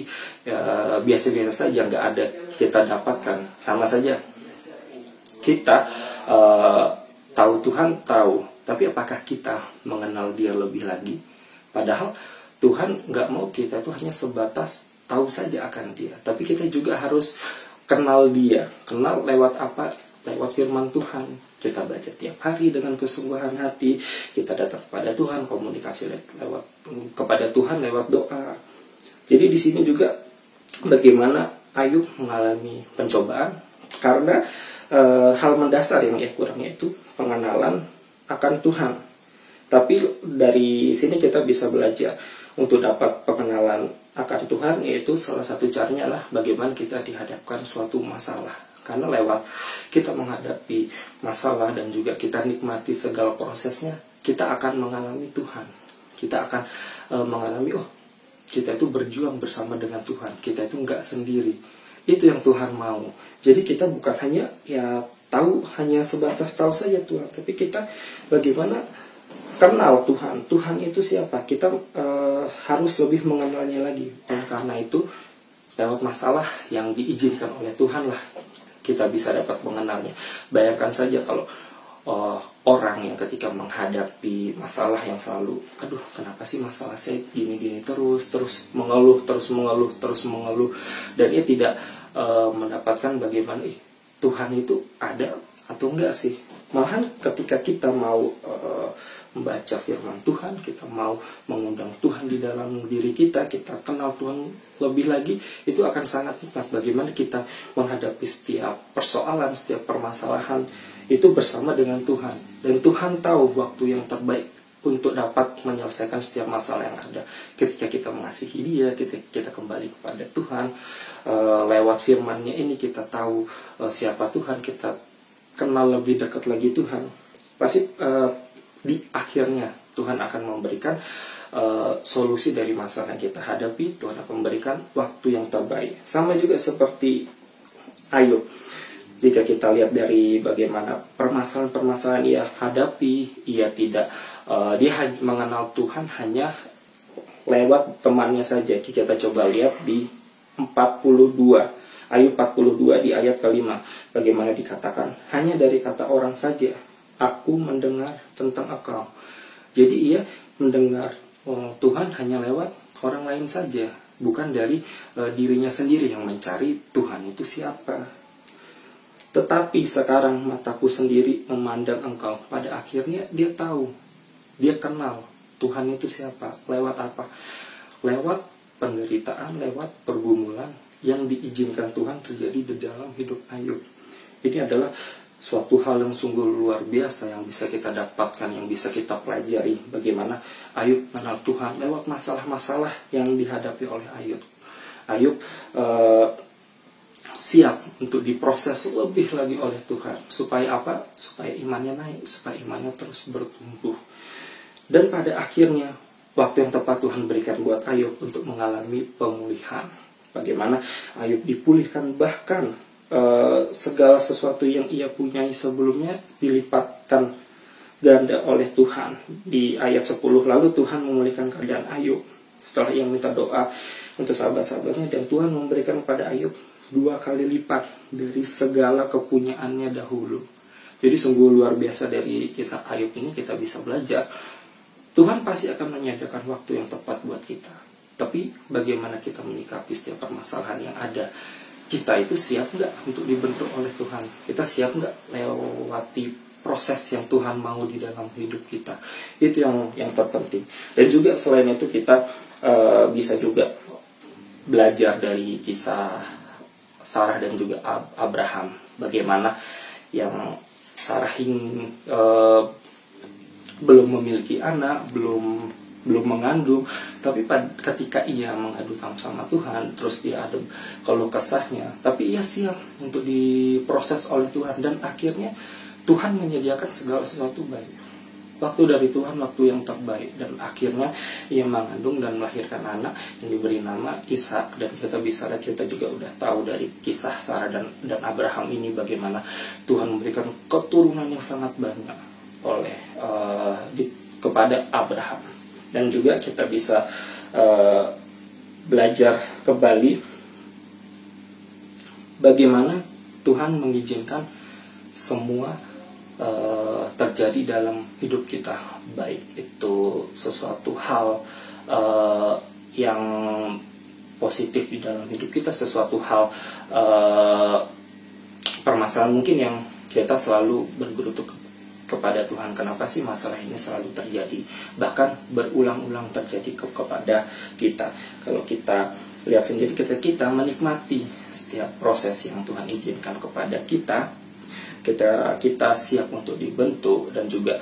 biasa-biasa saja, nggak ada kita dapatkan. Sama saja kita tahu Tuhan, tahu, tapi apakah kita mengenal Dia lebih lagi? Padahal Tuhan nggak mau kita itu hanya sebatas tahu saja akan Dia, tapi kita juga harus kenal Dia. Kenal lewat apa? Lewat firman Tuhan. Kita baca tiap hari dengan kesungguhan hati. Kita datang kepada Tuhan, komunikasi kepada Tuhan lewat doa. Jadi di sini juga bagaimana Ayub mengalami pencobaan, karena hal mendasar yang ia kurang, yaitu pengenalan akan Tuhan. Tapi dari sini kita bisa belajar untuk dapat pengenalan akan Tuhan, yaitu salah satu caranya adalah bagaimana kita dihadapkan suatu masalah. Karena lewat kita menghadapi masalah dan juga kita nikmati segala prosesnya, kita akan mengalami Tuhan. Kita akan mengalami, kita itu berjuang bersama dengan Tuhan. Kita itu nggak sendiri. Itu yang Tuhan mau. Jadi kita bukan hanya tahu, hanya sebatas tahu saja Tuhan, tapi kita bagaimana kenal Tuhan. Tuhan itu siapa? Kita harus lebih mengenalnya lagi. Karena itu lewat masalah yang diizinkan oleh Tuhan lah kita bisa dapat mengenalnya. Bayangkan saja kalau orang yang ketika menghadapi masalah yang selalu, kenapa sih masalah saya gini-gini terus mengeluh, dan ia tidak mendapatkan bagaimana Tuhan itu ada atau enggak sih. Malahan ketika kita mau membaca firman Tuhan, kita mau mengundang Tuhan di dalam diri kita, kita kenal Tuhan lebih lagi, itu akan sangat nikmat. Bagaimana kita menghadapi setiap persoalan, setiap permasalahan itu bersama dengan Tuhan. Dan Tuhan tahu waktu yang terbaik untuk dapat menyelesaikan setiap masalah yang ada. Ketika kita mengasihi Dia, kita kembali kepada Tuhan, lewat firman-Nya ini kita tahu siapa Tuhan, kita kenal lebih dekat lagi Tuhan. Pasti di akhirnya Tuhan akan memberikan solusi dari masalah yang kita hadapi. Tuhan akan memberikan waktu yang terbaik. Sama juga seperti Ayub. Jika kita lihat dari bagaimana permasalahan-permasalahan ia hadapi, ia tidak dia mengenal Tuhan hanya lewat temannya saja. Kita coba lihat di 42, Ayub 42 di ayat kelima, bagaimana dikatakan, hanya dari kata orang saja aku mendengar tentang Engkau. Jadi ia mendengar Tuhan hanya lewat orang lain saja, bukan dari dirinya sendiri yang mencari Tuhan itu siapa. Tetapi sekarang mataku sendiri memandang Engkau. Pada akhirnya dia tahu, dia kenal Tuhan itu siapa. Lewat apa? Lewat penderitaan, lewat pergumulan yang diizinkan Tuhan terjadi di dalam hidup Ayub. Ini adalah suatu hal yang sungguh luar biasa yang bisa kita dapatkan, yang bisa kita pelajari. Bagaimana Ayub mengenal Tuhan lewat masalah-masalah yang dihadapi oleh Ayub. Ayub siap untuk diproses lebih lagi oleh Tuhan. Supaya apa? Supaya imannya naik, supaya imannya terus bertumbuh. Dan pada akhirnya, waktu yang tepat Tuhan berikan buat Ayub untuk mengalami pemulihan. Bagaimana Ayub dipulihkan, bahkan segala sesuatu yang ia punyai sebelumnya dilipatkan ganda oleh Tuhan. Di ayat 10, lalu Tuhan memulihkan keadaan Ayub setelah ia minta doa untuk sahabat-sahabatnya, dan Tuhan memberikan kepada Ayub 2 kali lipat dari segala kepunyaannya dahulu. Jadi sungguh luar biasa dari kisah Ayub ini kita bisa belajar. Tuhan pasti akan menyediakan waktu yang tepat buat kita. Tapi bagaimana kita menyikapi setiap permasalahan yang ada? Kita itu siap nggak untuk dibentuk oleh Tuhan? Kita siap nggak lewati proses yang Tuhan mau di dalam hidup kita? Itu yang terpenting. Dan juga selain itu kita bisa juga belajar dari kisah Sarah dan juga Abraham. Bagaimana yang Sarah belum memiliki anak, belum mengandung, tapi ketika ia mengadu sama Tuhan, terus dia ada kalau kesahnya, tapi ia siap untuk diproses oleh Tuhan, dan akhirnya Tuhan menyediakan segala sesuatu baik. Waktu dari Tuhan, waktu yang terbaik, dan akhirnya ia mengandung dan melahirkan anak yang diberi nama Ishak. Dan kita juga udah tahu dari kisah Sarah dan Abraham ini bagaimana Tuhan memberikan keturunan yang sangat banyak kepada Abraham. Dan juga kita bisa belajar kembali bagaimana Tuhan mengizinkan semua terjadi dalam hidup kita, baik itu sesuatu hal yang positif di dalam hidup kita, sesuatu hal permasalahan mungkin yang kita selalu bergerutu kepada Tuhan. Kenapa sih masalah ini selalu terjadi, bahkan berulang-ulang terjadi kepada kita? Kalau kita lihat sendiri, kita menikmati setiap proses yang Tuhan izinkan kepada kita, kita siap untuk dibentuk, dan juga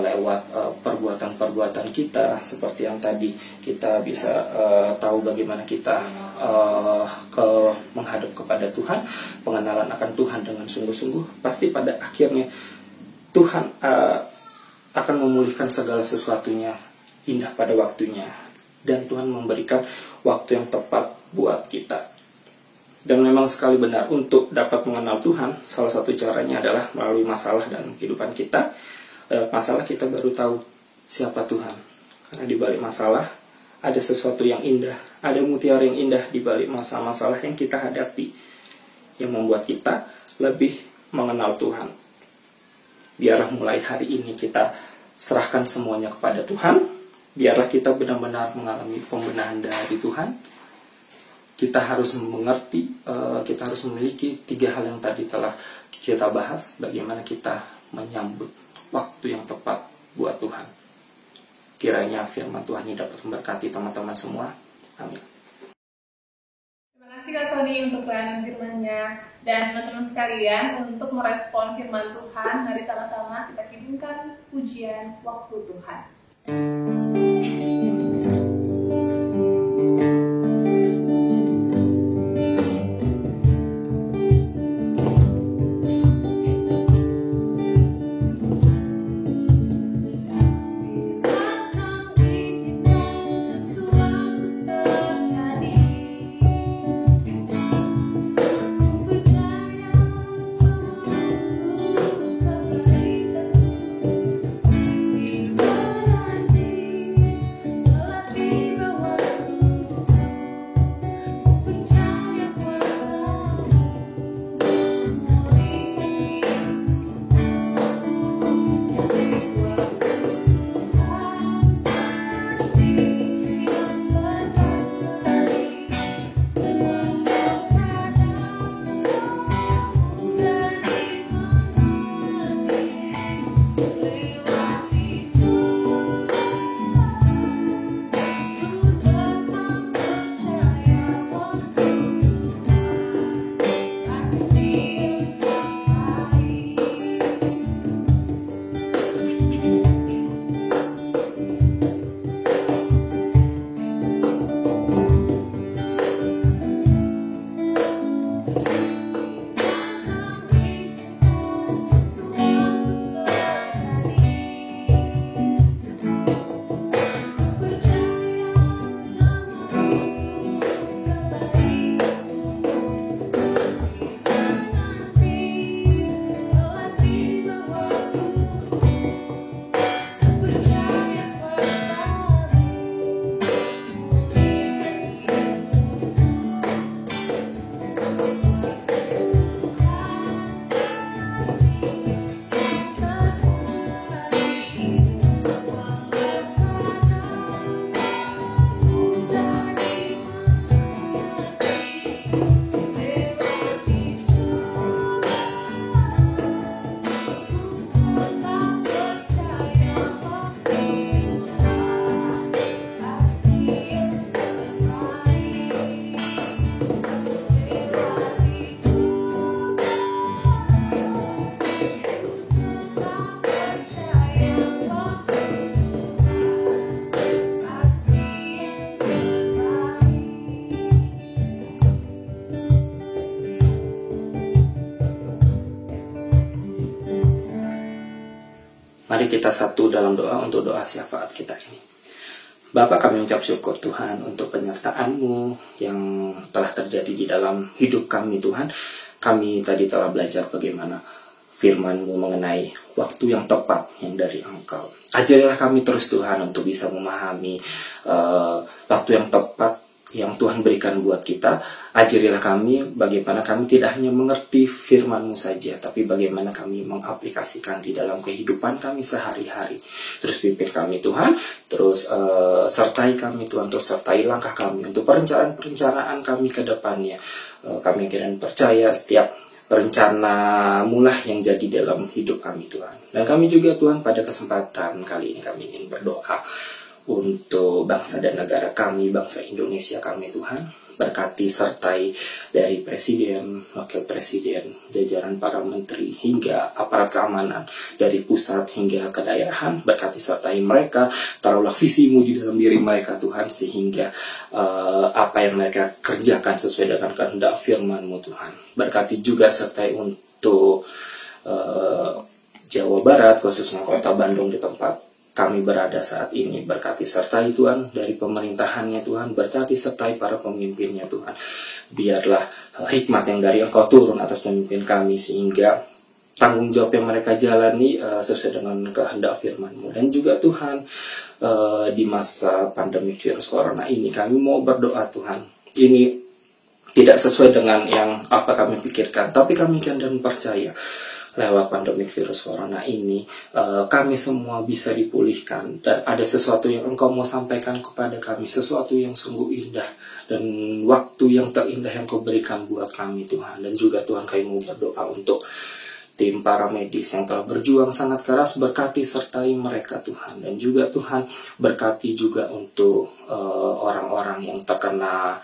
lewat perbuatan-perbuatan kita, seperti yang tadi kita bisa tahu bagaimana kita menghadap kepada Tuhan, pengenalan akan Tuhan dengan sungguh-sungguh, pasti pada akhirnya Tuhan akan memulihkan segala sesuatunya indah pada waktunya, dan Tuhan memberikan waktu yang tepat buat kita. Dan memang sekali benar, untuk dapat mengenal Tuhan, salah satu caranya adalah melalui masalah dalam kehidupan kita. Masalah kita baru tahu siapa Tuhan, karena di balik masalah ada sesuatu yang indah, ada mutiara yang indah di balik masalah-masalah yang kita hadapi, yang membuat kita lebih mengenal Tuhan. Biarlah mulai hari ini kita serahkan semuanya kepada Tuhan. Biarlah kita benar-benar mengalami pembenahan dari Tuhan. Kita harus mengerti, kita harus memiliki 3 hal yang tadi telah kita bahas. Bagaimana kita menyambut waktu yang tepat buat Tuhan. Kiranya firman Tuhan ini dapat memberkati teman-teman semua. Amin. Terima kasih Kak Sony untuk pelayanan firman-Nya. Dan teman-teman sekalian, untuk merespon firman Tuhan, mari sama-sama kita kirimkan pujian waktu Tuhan. Mari kita satu dalam doa untuk doa syafaat kita ini. Bapa, kami ucap syukur Tuhan untuk penyertaan-Mu yang telah terjadi di dalam hidup kami Tuhan. Kami tadi telah belajar bagaimana firman-Mu mengenai waktu yang tepat yang dari Engkau. Ajarilah kami terus Tuhan untuk bisa memahami waktu yang tepat yang Tuhan berikan buat kita. Ajarilah kami bagaimana kami tidak hanya mengerti firman-Mu saja, tapi bagaimana kami mengaplikasikan di dalam kehidupan kami sehari-hari. Terus pimpin kami Tuhan, terus sertai kami Tuhan, terus sertai langkah kami untuk perencanaan kami ke depannya. Kami akhirnya percaya setiap rencana mulah yang jadi dalam hidup kami Tuhan. Dan kami juga Tuhan pada kesempatan kali ini kami ingin berdoa untuk bangsa dan negara kami, bangsa Indonesia kami Tuhan. Berkati sertai dari presiden, wakil presiden, jajaran para menteri, hingga aparat keamanan dari pusat hingga ke daerahan. Berkati sertai mereka, taruhlah visi-Mu di dalam diri mereka Tuhan, sehingga apa yang mereka kerjakan sesuai dengan kehendak firman-Mu Tuhan. Berkati juga sertai untuk Jawa Barat, khususnya kota Bandung di tempat kami berada saat ini. Berkati sertai Tuhan dari pemerintahannya Tuhan, berkati sertai para pemimpinnya Tuhan. Biarlah hikmat yang dari Engkau turun atas pemimpin kami, sehingga tanggung jawab yang mereka jalani sesuai dengan kehendak firman-Mu. Dan juga Tuhan, di masa pandemi virus corona ini kami mau berdoa Tuhan, ini tidak sesuai dengan yang apa kami pikirkan, tapi kami yakin dan percaya lewat pandemik virus corona ini kami semua bisa dipulihkan, dan ada sesuatu yang Engkau mau sampaikan kepada kami, sesuatu yang sungguh indah dan waktu yang terindah yang Kau berikan buat kami Tuhan. Dan juga Tuhan, kami mau berdoa untuk tim para medis yang telah berjuang sangat keras, berkati sertai mereka Tuhan. Dan juga Tuhan, berkati juga untuk orang-orang yang terkena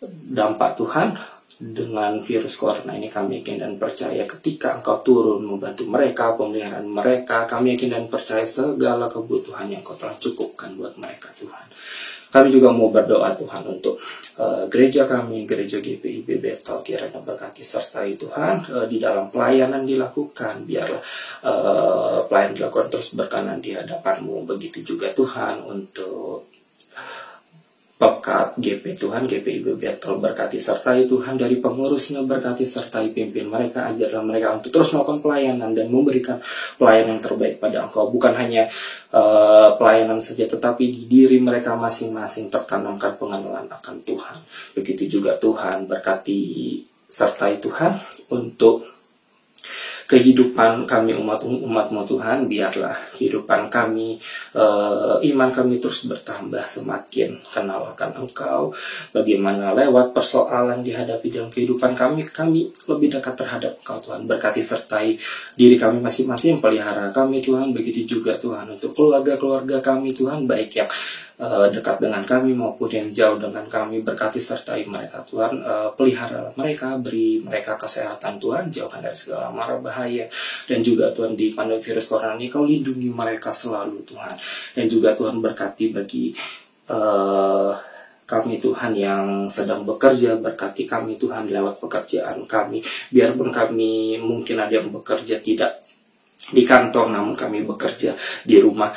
dampak Tuhan dengan virus corona ini. Kami yakin dan percaya ketika Engkau turun membantu mereka, pemeliharaan mereka, kami yakin dan percaya segala kebutuhan yang Kau telah cukupkan buat mereka Tuhan. Kami juga mau berdoa Tuhan untuk gereja kami, gereja GPIB Bethel, kiranya berkati sertai Tuhan di dalam pelayanan dilakukan. Biarlah pelayanan dilakukan terus berkenan di hadapan-Mu. Begitu juga Tuhan untuk Pekat GP Tuhan, GPIB Bethel, berkati sertai Tuhan dari pengurusnya, berkati sertai pimpin mereka, ajarlah mereka untuk terus melakukan pelayanan dan memberikan pelayanan yang terbaik pada Engkau. Bukan hanya pelayanan saja, tetapi di diri mereka masing-masing tertanamkan pengenalan akan Tuhan. Begitu juga Tuhan, berkati sertai Tuhan untuk kehidupan kami umat-Mu Tuhan. Biarlah kehidupan kami, iman kami terus bertambah, semakin kenal akan Engkau. Bagaimana lewat persoalan dihadapi dalam kehidupan kami lebih dekat terhadap Engkau Tuhan. Berkati sertai diri kami masing-masing, pelihara kami Tuhan. Begitu juga Tuhan untuk keluarga-keluarga kami Tuhan, baik yang dekat dengan kami maupun yang jauh dengan kami. Berkati sertai mereka Tuhan, pelihara mereka, beri mereka kesehatan Tuhan, jauhkan dari segala mara bahaya. Dan juga Tuhan, di pandemi virus corona ini Kau lindungi mereka selalu Tuhan. Dan juga Tuhan, berkati bagi kami Tuhan yang sedang bekerja, berkati kami Tuhan lewat pekerjaan kami. Biarpun kami mungkin ada yang bekerja tidak di kantor, namun kami bekerja di rumah,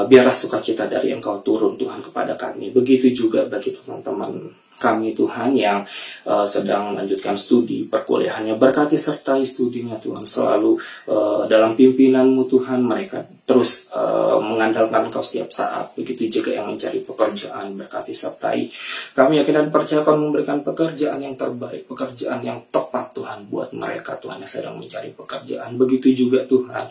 biarlah sukacita dari Engkau turun Tuhan kepada kami. Begitu juga bagi teman-teman kami Tuhan yang sedang melanjutkan studi perkuliahannya, berkati sertai studinya Tuhan, selalu dalam pimpinan-Mu Tuhan, mereka terus mengandalkan Engkau setiap saat. Begitu juga yang mencari pekerjaan, berkati sertai. Kami yakin dan percaya Kau memberikan pekerjaan yang terbaik, pekerjaan yang tepat Tuhan buat mereka Tuhan yang sedang mencari pekerjaan. Begitu juga Tuhan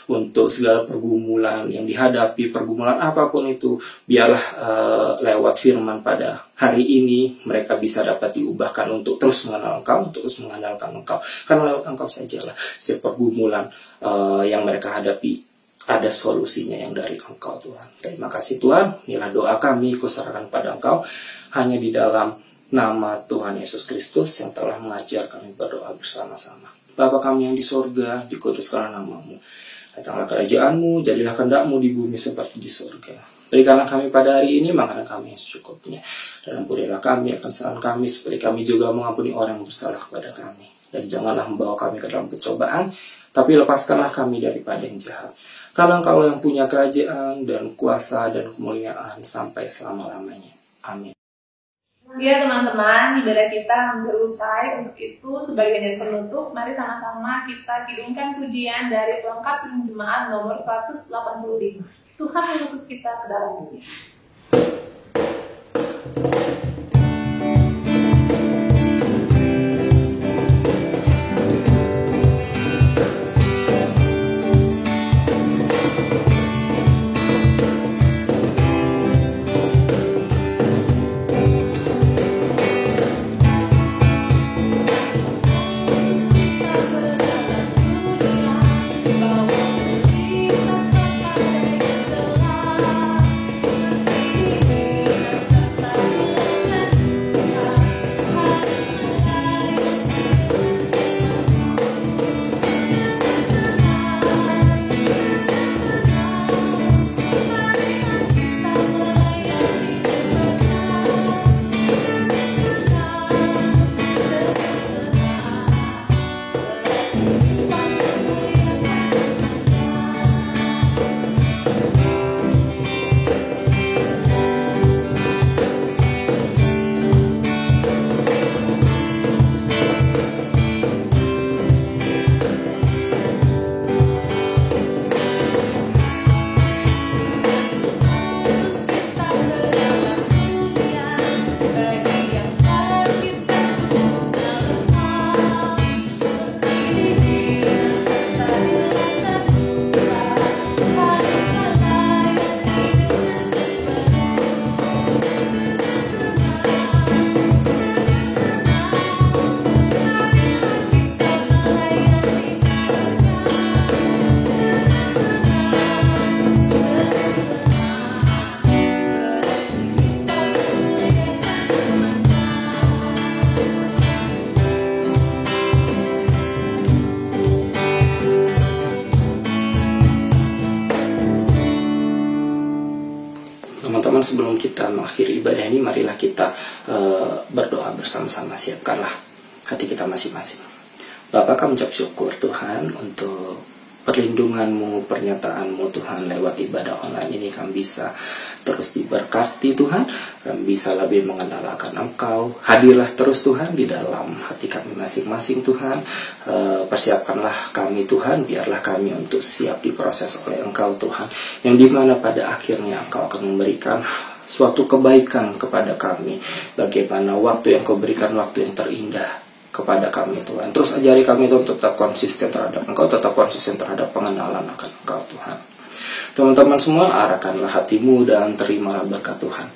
untuk segala pergumulan yang dihadapi, pergumulan apapun itu, biarlah lewat firman pada hari ini mereka bisa dapat diubahkan untuk terus mengenal Engkau, untuk terus mengandalkan Engkau. Karena lewat Engkau sajalah setiap pergumulan yang mereka hadapi ada solusinya yang dari Engkau Tuhan. Terima kasih Tuhan. Inilah doa kami, kuserahkan pada Engkau, hanya di dalam nama Tuhan Yesus Kristus yang telah mengajar kami berdoa bersama-sama. Bapa kami yang di sorga, dikuduskanlah nama-Mu. Datanglah kerajaan-Mu, jadilah kehendak-Mu di bumi seperti di sorga. Berikanlah kami pada hari ini makanan kami yang secukupnya. Dan ampunilah kami akan kesalahan kami, seperti kami juga mengampuni orang yang bersalah kepada kami. Dan janganlah membawa kami ke dalam pencobaan, tapi lepaskanlah kami daripada yang jahat. Karena Engkau yang punya kerajaan dan kuasa dan kemuliaan sampai selama-lamanya. Amin. Ya teman-teman, ibadah kita hampir usai. Untuk itu, sebagai nyanyian penutup, mari sama-sama kita kidungkan pujian dari pelengkap jemaat nomor 185. Tuhan mengutus kita ke dalam dunia. teman-teman, sebelum kita mengakhiri ibadah ini, marilah kita berdoa bersama-sama. Siapkanlah hati kita masing-masing. Bapa, kami ucap syukur Tuhan untuk perlindungan-Mu, pernyataan-Mu Tuhan. Lewat ibadah online ini kami bisa terus diberkati Tuhan, kami bisa lebih mengenal akan Engkau. Hadirlah terus Tuhan di dalam hati kami masing-masing Tuhan. Persiapkanlah kami Tuhan, biarlah kami untuk siap diproses oleh Engkau Tuhan, yang dimana pada akhirnya Engkau akan memberikan suatu kebaikan kepada kami. Bagaimana waktu yang Kau berikan, waktu yang terindah kepada kami Tuhan. Terus ajari kami untuk tetap konsisten terhadap Engkau, tetap konsisten terhadap pengenalan akan Engkau Tuhan. Teman-teman semua, arahkanlah hatimu dan terimalah berkat Tuhan.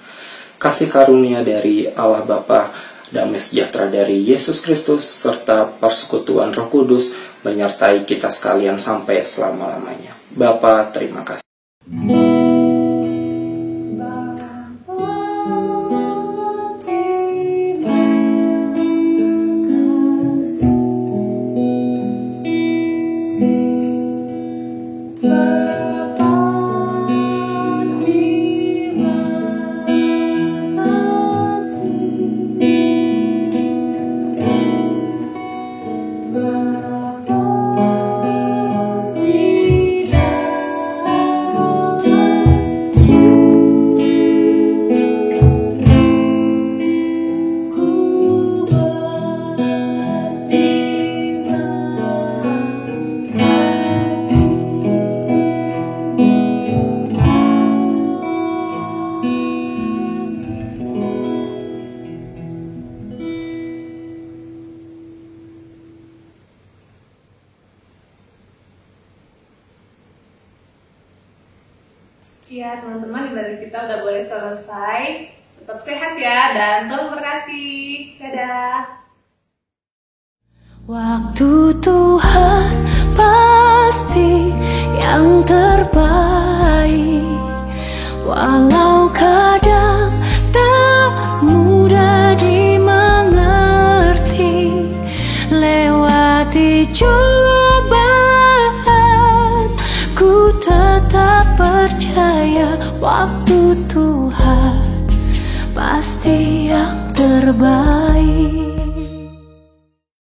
Kasih karunia dari Allah Bapa, damai sejahtera dari Yesus Kristus, serta persekutuan Roh Kudus menyertai kita sekalian sampai selama-lamanya. Bapa, terima kasih. Ya teman-teman, ibadah kita udah boleh selesai. Tetap sehat ya, dan Tuhan memberkati. Dadah. Waktu Tuhan pasti yang terbaik, walau kadang tak mudah dimengerti. Lewati cobaan, ku tetap percaya waktu Tuhan pasti yang terbaik.